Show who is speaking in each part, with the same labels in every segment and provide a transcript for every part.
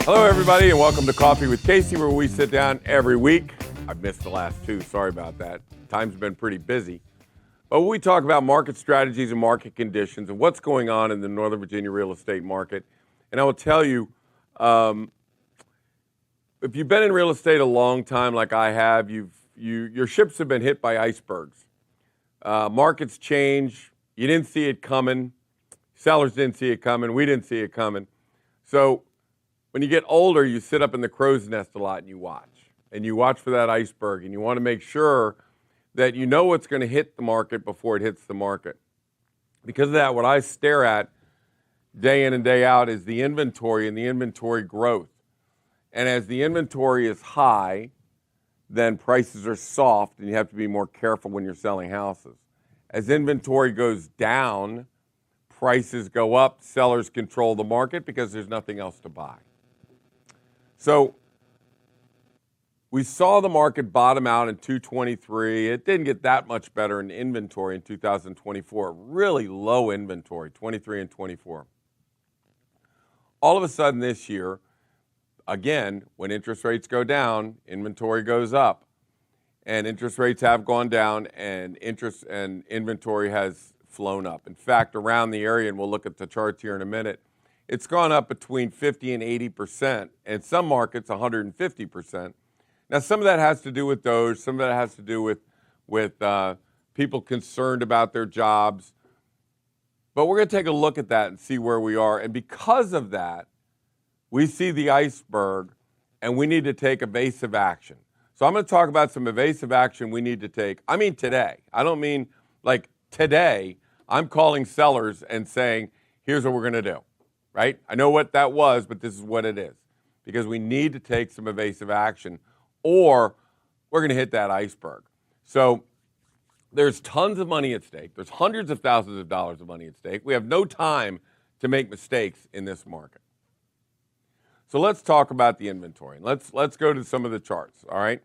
Speaker 1: Hello, everybody, and welcome to Coffee with Casey, where we sit down every week. I've missed the last two. Sorry about that. Time's been pretty busy. But we talk about market strategies and market conditions and what's going on in the Northern Virginia real estate market. And I will tell you, if you've been in real estate a long time like I have, your ships have been hit by icebergs. Markets change. You didn't see it coming. Sellers didn't see it coming. We didn't see it coming. So when you get older, you sit up in the crow's nest a lot and you watch. And you watch for that iceberg. And you want to make sure that you know what's going to hit the market before it hits the market. Because of that, what I stare at day in and day out is the inventory and the inventory growth. And as the inventory is high, then prices are soft and you have to be more careful when you're selling houses. As inventory goes down, prices go up, sellers control the market because there's nothing else to buy. So we saw the market bottom out in 223. It didn't get that much better in inventory in 2024. Really low inventory, 23 and 24. All of a sudden this year, again, when interest rates go down, inventory goes up. And interest rates have gone down and interest and inventory has flown up. In fact, around the area, and we'll look at the charts here in a minute, it's gone up between 50 and 80%, and some markets 150%. Now, some of that has to do with Doge, some of that has to do with people concerned about their jobs. But we're going to take a look at that and see where we are. And because of that, we see the iceberg, and we need to take evasive action. So I'm going to talk about some evasive action we need to take. I mean today. I don't mean like today. I'm calling sellers and saying, here's what we're going to do. Right? I know what that was, but this is what it is. Because we need to take some evasive action or we're going to hit that iceberg. So there's tons of money at stake. There's hundreds of thousands of dollars of money at stake. We have no time to make mistakes in this market. So let's talk about the inventory. Let's go to some of the charts, all right?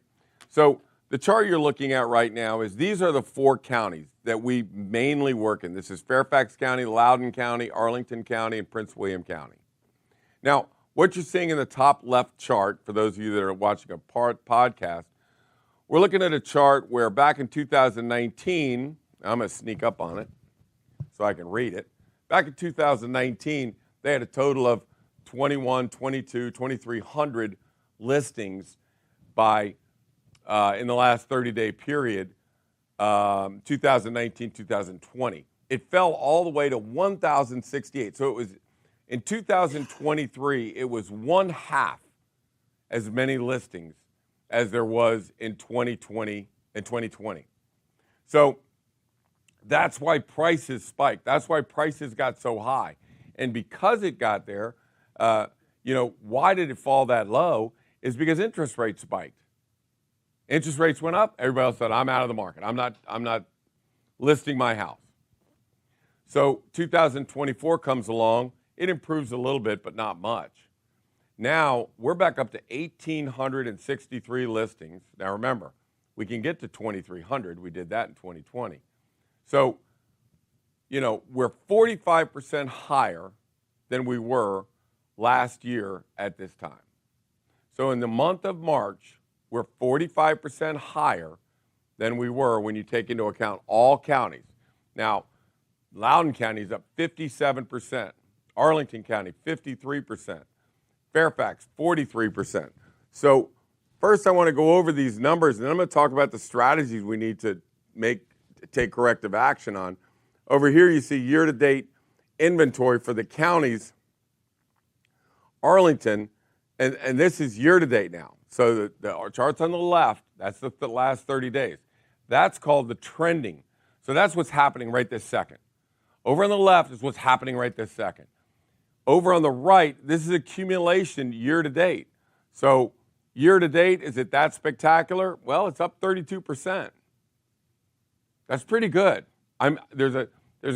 Speaker 1: So the chart you're looking at right now is these are the four counties that we mainly work in. This is Fairfax County, Loudoun County, Arlington County, and Prince William County. Now, what you're seeing in the top left chart, for those of you that are watching a podcast, we're looking at a chart where back in 2019, I'm going to sneak up on it so I can read it. Back in 2019, they had a total of 2,300 listings by in the last 30-day period, 2019, 2020. It fell all the way to 1,068. So it was, in 2023, it was one half as many listings as there was in 2020 and 2020. So that's why prices spiked. That's why prices got so high. And because it got there, why did it fall that low? Is because interest rates spiked. Interest rates went up. Everybody else said, I'm out of the market. I'm not listing my house. So 2024 comes along. It improves a little bit, but not much. Now we're back up to 1,863 listings. Now remember, we can get to 2,300. We did that in 2020. So, we're 45% higher than we were last year at this time. So in the month of March, we're 45% higher than we were when you take into account all counties. Now, Loudoun County is up 57%, Arlington County 53%, Fairfax 43%. So first I want to go over these numbers, and then I'm going to talk about the strategies we need to take corrective action on. Over here you see year-to-date inventory for the counties. Arlington, and this is year-to-date now. So the chart's on the left, that's the last 30 days. That's called the trending. So that's what's happening right this second. Over on the left is what's happening right this second. Over on the right, this is accumulation year-to-date. So year-to-date, is it that spectacular? Well, it's up 32%. That's pretty good. There's a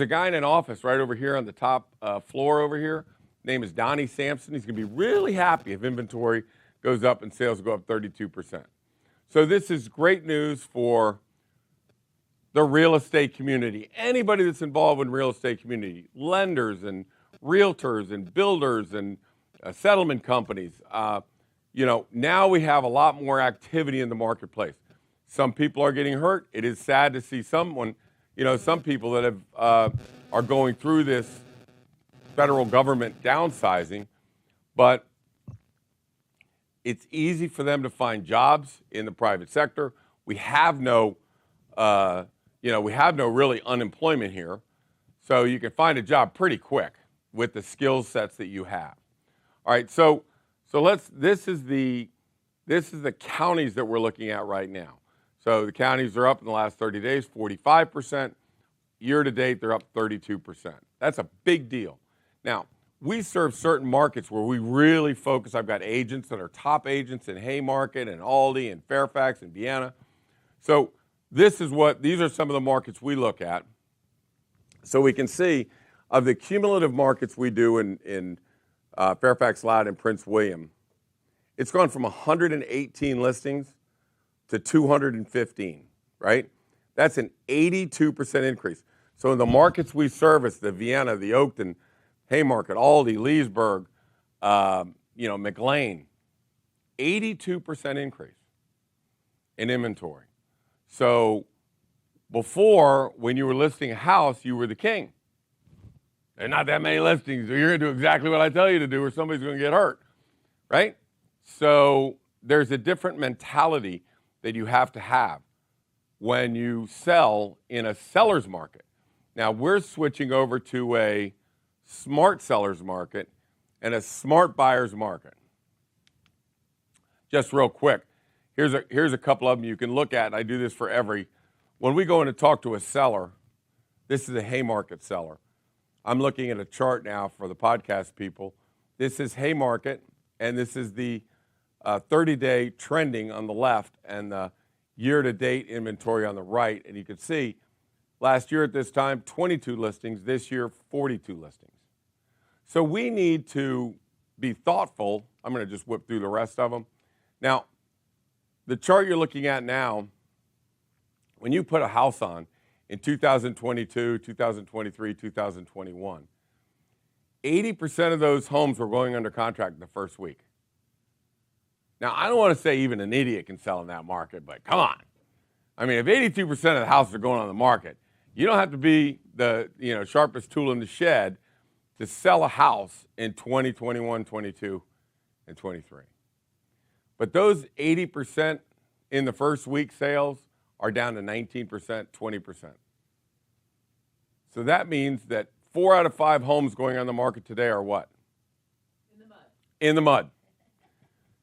Speaker 1: guy in an office right over here on the top floor over here. Name is Samson. He's going to be really happy if inventory goes up and sales go up 32%. So this is great news for the real estate community. Anybody that's involved in real estate community, lenders and realtors and builders and settlement companies. Now we have a lot more activity in the marketplace. Some people are getting hurt. It is sad to see some people that are going through this federal government downsizing, but it's easy for them to find jobs in the private sector. We have no really unemployment here, so you can find a job pretty quick with the skill sets that you have. All right, so this is the counties that we're looking at right now. So the counties are up in the last 30 days, 45%. Year to date, they're up 32%. That's a big deal. Now, we serve certain markets where we really focus. I've got agents that are top agents in Haymarket and Aldi and Fairfax and Vienna. So these are some of the markets we look at. So we can see of the cumulative markets we do in Fairfax, Loudoun, and Prince William, it's gone from 118 listings to 215, right? That's an 82% increase. So in the markets we service, the Vienna, the Oakton, Haymarket, Aldi, Leesburg, McLean, 82% increase in inventory. So before, when you were listing a house, you were the king. There are not that many listings, so you're going to do exactly what I tell you to do or somebody's going to get hurt, right? So there's a different mentality that you have to have when you sell in a seller's market. Now, we're switching over to a smart seller's market and a smart buyer's market. Just real quick, here's a couple of them you can look at. I do this for when we go in to talk to a seller, this is a Haymarket seller. I'm looking at a chart now for the podcast people. This is Haymarket, and this is the 30-day trending on the left and the year-to-date inventory on the right. And you can see last year at this time, 22 listings. This year, 42 listings. So we need to be thoughtful. I'm going to just whip through the rest of them. Now, the chart you're looking at now, when you put a house on in 2022, 2023, 2021, 80% of those homes were going under contract in the first week. Now, I don't want to say even an idiot can sell in that market, but come on. I mean, if 82% of the houses are going on the market, you don't have to be the sharpest tool in the shed to sell a house in 2021, 22, and 23. But those 80% in the first week sales are down to 19%, 20%. So that means that 4 out of 5 homes going on the market today are what? In the mud. In the mud.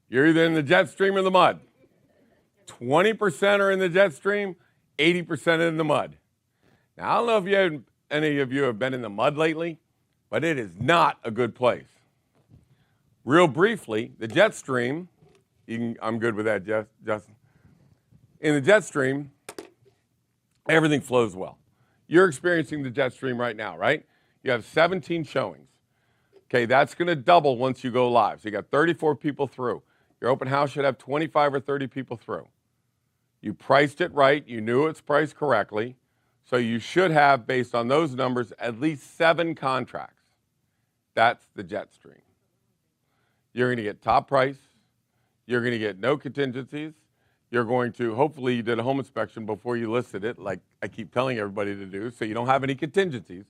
Speaker 1: You're either in the jet stream or the mud. 20% are in the jet stream, 80% in the mud. Now, I don't know if any of you have been in the mud lately, but it is not a good place. Real briefly, the jet stream, I'm good with that, Justin. In the jet stream, everything flows well. You're experiencing the jet stream right now, right? You have 17 showings. Okay, that's going to double once you go live. So you got 34 people through. Your open house should have 25 or 30 people through. You priced it right. You knew it's priced correctly. So you should have, based on those numbers, at least 7 contracts. That's the jet stream. You're going to get top price. You're going to get no contingencies. You're going to, hopefully you did a home inspection before you listed it, like I keep telling everybody to do, so you don't have any contingencies.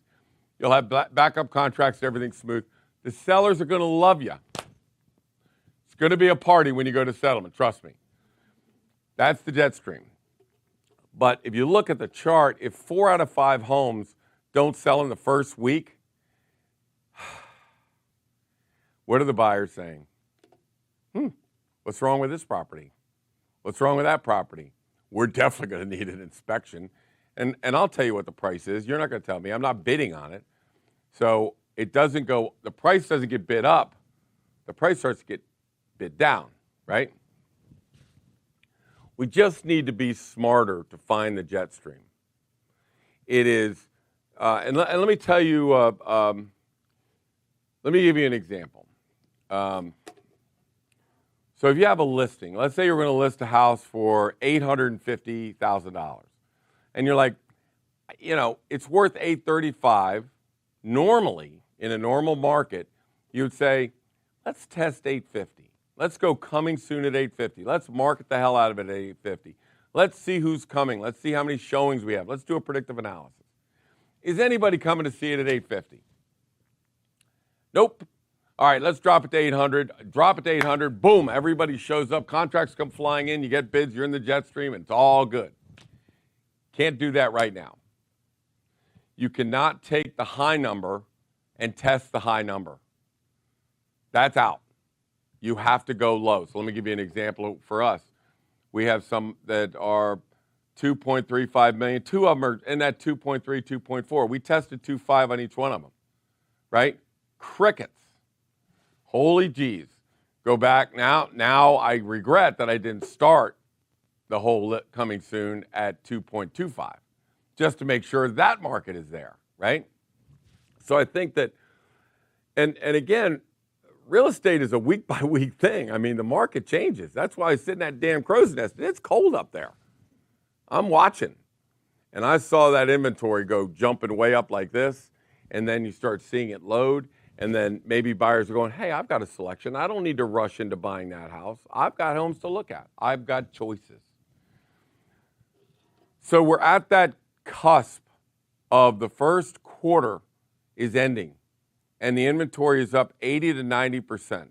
Speaker 1: You'll have backup contracts, everything's smooth. The sellers are going to love you. It's going to be a party when you go to settlement, trust me. That's the jet stream. But if you look at the chart, if 4 out of 5 homes don't sell in the first week, what are the buyers saying? What's wrong with this property? What's wrong with that property? We're definitely going to need an inspection. And I'll tell you what the price is. You're not going to tell me. I'm not bidding on it. So it doesn't go, the price doesn't get bid up. The price starts to get bid down, right? We just need to be smarter to find the jet stream. It is, and let me tell you, let me give you an example. So if you have a listing, let's say you're going to list a house for $850,000, and you're like, it's worth $835,000. Normally, in a normal market, you would say, let's test 850. Let's go coming soon at 850. Let's market the hell out of it at 850. Let's see who's coming. Let's see how many showings we have. Let's do a predictive analysis. Is anybody coming to see it at 850? Nope. All right, let's drop it to 800. Drop it to 800. Boom, everybody shows up. Contracts come flying in. You get bids. You're in the jet stream, and it's all good. Can't do that right now. You cannot take the high number and test the high number. That's out. You have to go low. So let me give you an example for us. We have some that are 2.35 million. Two of them are in that 2.3, 2.4. We tested 2.5 on each one of them, right? Crickets. Holy geez. Go back now. Now I regret that I didn't start the whole coming soon at 2.25 just to make sure that market is there, right? So I think that, and again, real estate is a week-by-week thing. I mean, the market changes. That's why I sit in that damn crow's nest. It's cold up there. I'm watching. And I saw that inventory go jumping way up like this, and then you start seeing it load, and then maybe buyers are going, hey, I've got a selection. I don't need to rush into buying that house. I've got homes to look at. I've got choices. So we're at that cusp of the first quarter is ending, and the inventory is up 80 to 90%.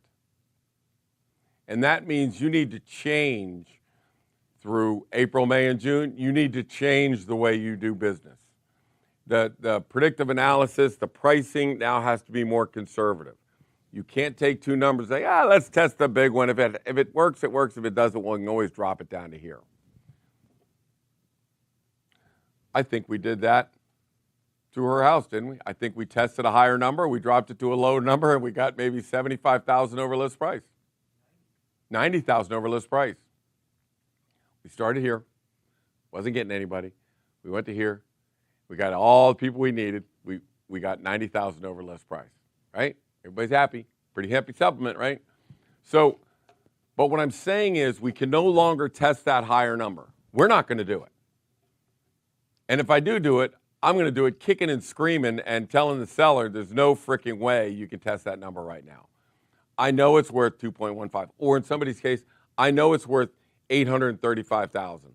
Speaker 1: And that means you need to change through April, May, and June. You need to change the way you do business. The predictive analysis, the pricing now has to be more conservative. You can't take two numbers and say, let's test the big one. If it works, it works. If it doesn't, we can always drop it down to here. I think we did that to her house, didn't we? I think we tested a higher number, we dropped it to a lower number, and we got maybe $75,000 over list price. $90,000 over list price. We started here, wasn't getting anybody. We went to here, we got all the people we needed. We got $90,000 over list price, right? Everybody's happy. Pretty happy supplement, right? So, but what I'm saying is we can no longer test that higher number. We're not going to do it. And if I do it, I'm going to do it kicking and screaming and telling the seller there's no freaking way you can test that number right now. I know it's worth 2.15, or in somebody's case, I know it's worth 835,000.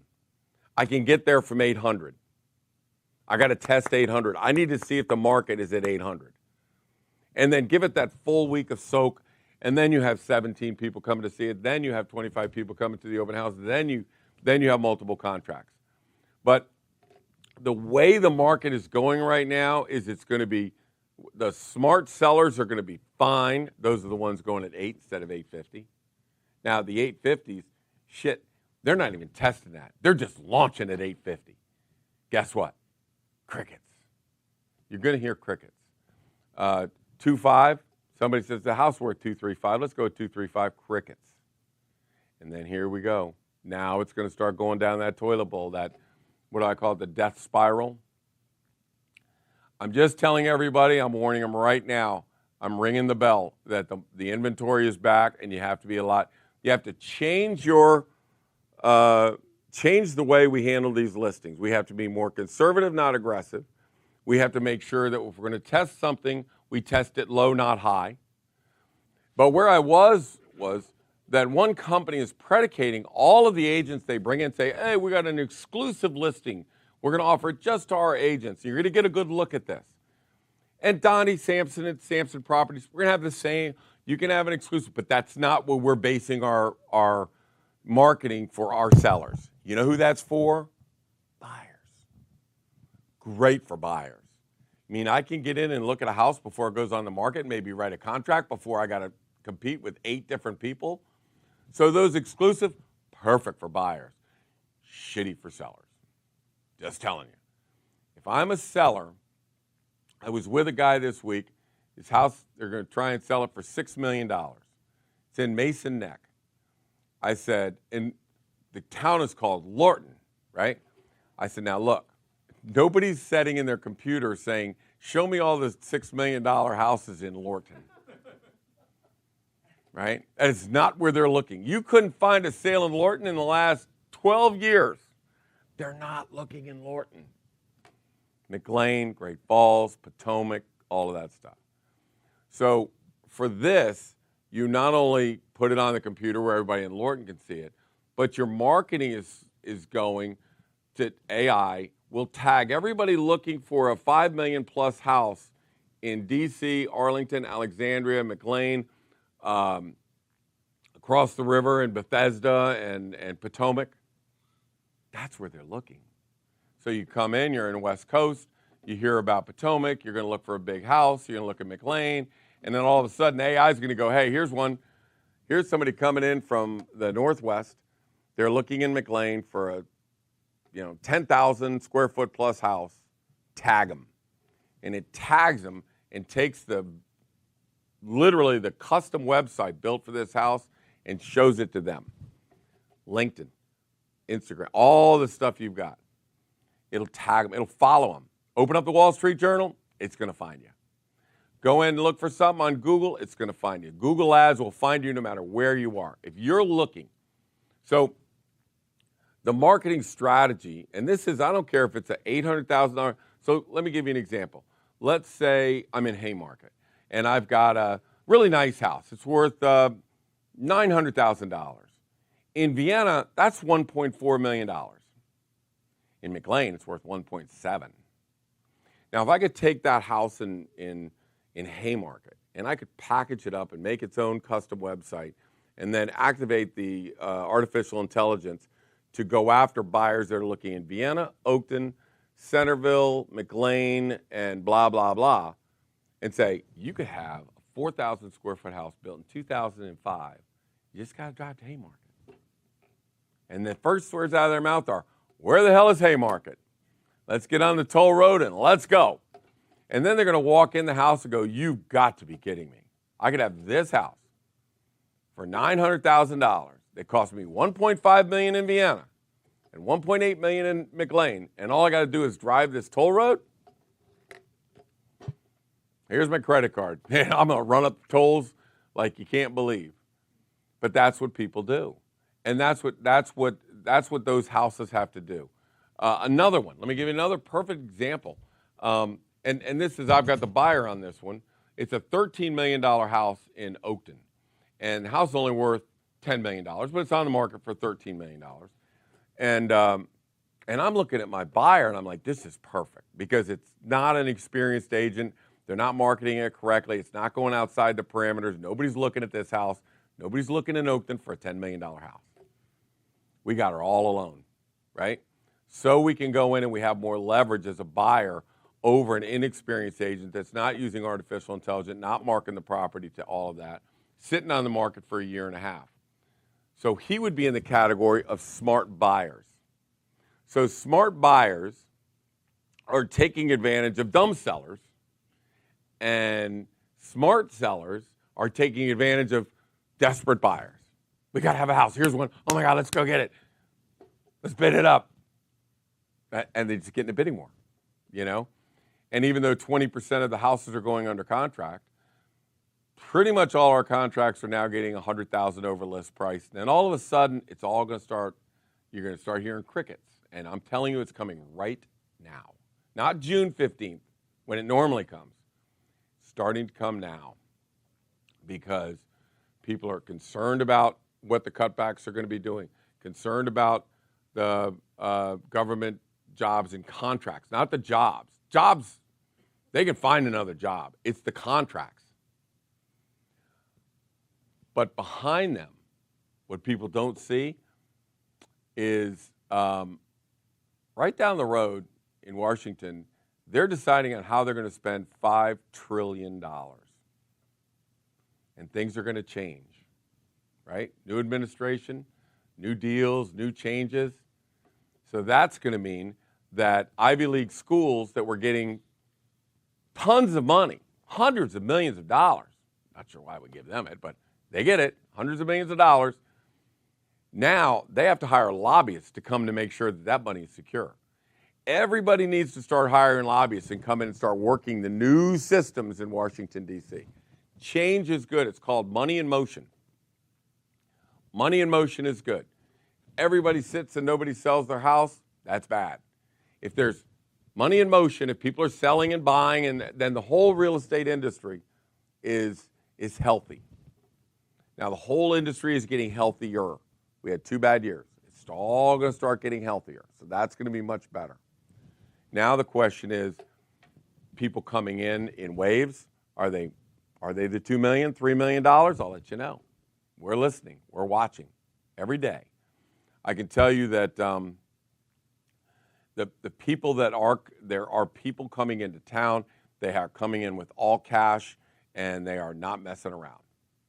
Speaker 1: I can get there from 800. I got to test 800. I need to see if the market is at 800. And then give it that full week of soak, and then you have 17 people coming to see it. Then you have 25 people coming to the open house. Then you have multiple contracts. But the way the market is going right now is it's going to be, the smart sellers are going to be fine. Those are the ones going at 8 instead of 850. Now, the 850s, shit, they're not even testing that. They're just launching at 850. Guess what? Crickets. You're going to hear crickets. 2.5, somebody says the house worth 2.35. Let's go with 2.35, crickets. And then here we go. Now it's going to start going down that toilet bowl, that, what do I call it, the death spiral. I'm just telling everybody, I'm warning them right now, I'm ringing the bell that the inventory is back, and you have to be you have to change change the way we handle these listings. We have to be more conservative, not aggressive. We have to make sure that if we're going to test something, we test it low, not high. But where I was that one company is predicating all of the agents they bring in, say, hey, we got an exclusive listing. We're going to offer it just to our agents. You're going to get a good look at this. And Donnie Samson at Samson Properties, we're going to have the same. You can have an exclusive, but that's not what we're basing our marketing for our sellers. You know who that's for? Buyers. Great for buyers. I mean, I can get in and look at a house before it goes on the market, maybe write a contract before I got to compete with 8 different people. So those exclusive, perfect for buyers. Shitty for sellers. Just telling you. If I'm a seller, I was with a guy this week. His house, they're going to try and sell it for $6 million. It's in Mason Neck. I said, and the town is called Lorton, right? I said, now look, nobody's sitting in their computer saying, show me all the $6 million houses in Lorton. Right? That is not where they're looking. You couldn't find a sale in Lorton in the last 12 years. They're not looking in Lorton. McLean, Great Falls, Potomac, all of that stuff. So for this, you not only put it on the computer where everybody in Lorton can see it, but your marketing is going to AI will tag everybody looking for a 5 million plus house in DC, Arlington, Alexandria, McLean, across the river in Bethesda and Potomac. That's where they're looking. So you come in, you're in the West Coast, you hear about Potomac, you're going to look for a big house, you're going to look at McLean, and then all of a sudden AI is going to go, hey, here's somebody coming in from the Northwest. They're looking in McLean for a 10,000 square foot plus house. Tag them. And it tags them and takes literally the custom website built for this house and shows it to them. LinkedIn, Instagram, all the stuff you've got. It'll tag them. It'll follow them. Open up the Wall Street Journal, it's going to find you. Go in and look for something on Google, it's going to find you. Google Ads will find you no matter where you are. If you're looking. So the marketing strategy, and this is, I don't care if it's an $800,000. So let me give you an example. Let's say I'm in Haymarket, and I've got a really nice house. It's worth $900,000. In Vienna, that's $1.4 million. In McLean, it's worth 1.7. Now, if I could take that house in Haymarket and I could package it up and make its own custom website and then activate the artificial intelligence to go after buyers that are looking in Vienna, Oakton, Centerville, McLean, and blah, blah, blah, and say, you could have a 4,000 square foot house built in 2005. You just got to drive to Haymarket. And the first words out of their mouth are, where the hell is Haymarket? Let's get on the toll road and let's go. And then they're going to walk in the house and go, you've got to be kidding me. I could have this house for $900,000. It cost me $1.5 million in Vienna and $1.8 million in McLean, and all I got to do is drive this toll road. Here's my credit card. Man, I'm going to run up the tolls like you can't believe. But that's what people do, and that's what those houses have to do. Another one. Let me give you another perfect example. And this is, I've got the buyer on this one. It's a $13 million house in Oakton, and the house is only worth $10 million, but it's on the market for $13 million. And I'm looking at my buyer, and I'm like, this is perfect because it's not an experienced agent. They're not marketing it correctly. It's not going outside the parameters. Nobody's looking at this house. Nobody's looking in Oakton for a $10 million house. We got her all alone, right? So we can go in and we have more leverage as a buyer over an inexperienced agent that's not using artificial intelligence, not marketing the property to all of that, sitting on the market for a year and a half. So he would be in the category of smart buyers. So smart buyers are taking advantage of dumb sellers, and smart sellers are taking advantage of desperate buyers. We got to have a house. Here's one. Oh, my God, let's go get it. Let's bid it up. And they just get in the bidding war, you know? And even though 20% of the houses are going under contract, pretty much all our contracts are now getting $100,000 over list price. And then all of a sudden, it's all going to start, you're going to start hearing crickets. And I'm telling you, it's coming right now. Not June 15th, when it normally comes. It's starting to come now because people are concerned about what the cutbacks are going to be doing, concerned about the government jobs and contracts, not the jobs. Jobs, they can find another job. It's the contracts. But behind them, what people don't see is right down the road in Washington, they're deciding on how they're going to spend $5 trillion. And things are going to change, right? New administration, new deals, new changes. So that's going to mean that Ivy League schools that were getting tons of money, hundreds of millions of dollars, not sure why we give them it, but they get it, hundreds of millions of dollars. Now they have to hire lobbyists to come to make sure that that money is secure. Everybody needs to start hiring lobbyists and come in and start working the new systems in Washington, D.C. Change is good. It's called money in motion. Money in motion is good. Everybody sits and nobody sells their house, that's bad. If there's money in motion, if people are selling and buying, and then the whole real estate industry is healthy. Now, the whole industry is getting healthier. We had 2 bad years. It's all going to start getting healthier. So that's going to be much better. Now the question is, people coming in waves, are they the $2 million, $3 million? I'll let you know. We're listening. We're watching every day. I can tell you that the people there are people coming into town. They are coming in with all cash, and they are not messing around.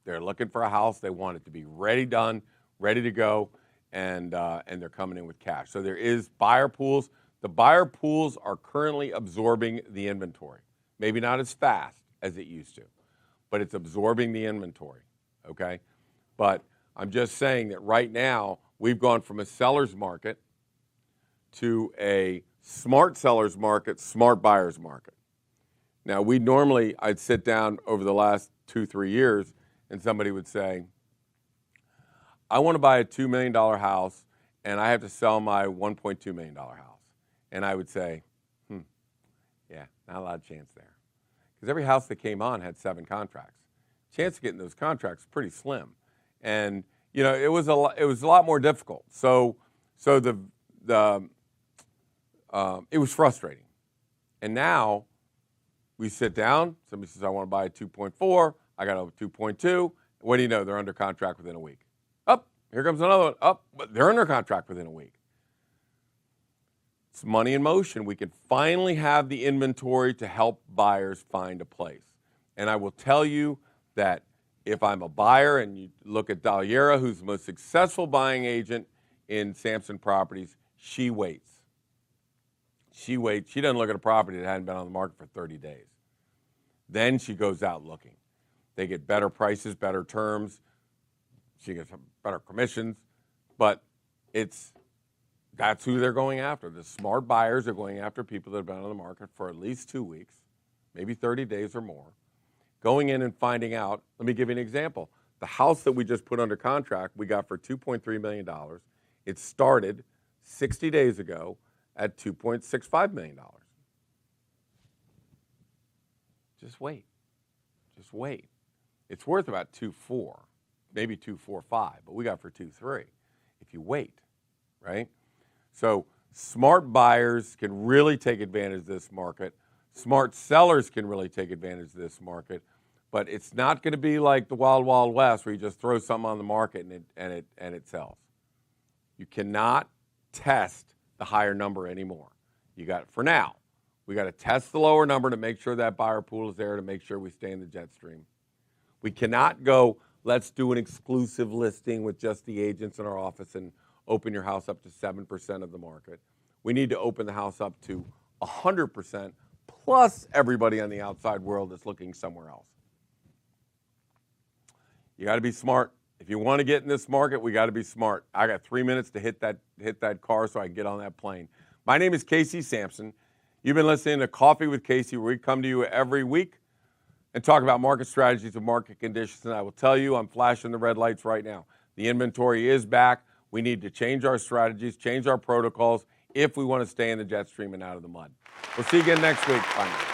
Speaker 1: They're looking for a house. They want it to be ready, done, ready to go, and they're coming in with cash. So there is buyer pools. The buyer pools are currently absorbing the inventory. Maybe not as fast as it used to, but it's absorbing the inventory, okay? But I'm just saying that right now, we've gone from a seller's market to a smart seller's market, smart buyer's market. Now, I'd sit down over the last 2-3 years, and somebody would say, I want to buy a $2 million house, and I have to sell my $1.2 million house. And I would say, yeah, not a lot of chance there. Because every house that came on had 7 contracts. Chance of getting those contracts is pretty slim. And, you know, it was a lot more difficult. So it was frustrating. And now we sit down, somebody says, I want to buy a 2.4, I got a 2.2. What do you know? They're under contract within a week. Here comes another one. But they're under contract within a week. It's money in motion. We can finally have the inventory to help buyers find a place. And I will tell you that if I'm a buyer and you look at Daliera, who's the most successful buying agent in Samson Properties, she waits. She waits. She doesn't look at a property that hadn't been on the market for 30 days. Then she goes out looking. They get better prices, better terms. She gets better commissions. But that's who they're going after. The smart buyers are going after people that have been on the market for at least 2 weeks, maybe 30 days or more, going in and finding out. Let me give you an example. The house that we just put under contract, we got for $2.3 million. It started 60 days ago at $2.65 million. Just wait. Just wait. It's worth about 2.4, maybe 2.45, but we got for 2.3 if you wait, right? So smart buyers can really take advantage of this market. Smart sellers can really take advantage of this market, but it's not going to be like the Wild Wild West where you just throw something on the market and it sells. You cannot test the higher number anymore. For now, we got to test the lower number to make sure that buyer pool is there, to make sure we stay in the jet stream. We cannot go, let's do an exclusive listing with just the agents in our office and open your house up to 7% of the market. We need to open the house up to 100% plus everybody on the outside world that's looking somewhere else. You got to be smart. If you want to get in this market, we got to be smart. I got 3 minutes to hit that car so I can get on that plane. My name is Casey Samson. You've been listening to Coffee with Casey, where we come to you every week and talk about market strategies and market conditions. And I will tell you, I'm flashing the red lights right now. The inventory is back. We need to change our strategies, change our protocols if we want to stay in the jet stream and out of the mud. We'll see you again next week. Bye now.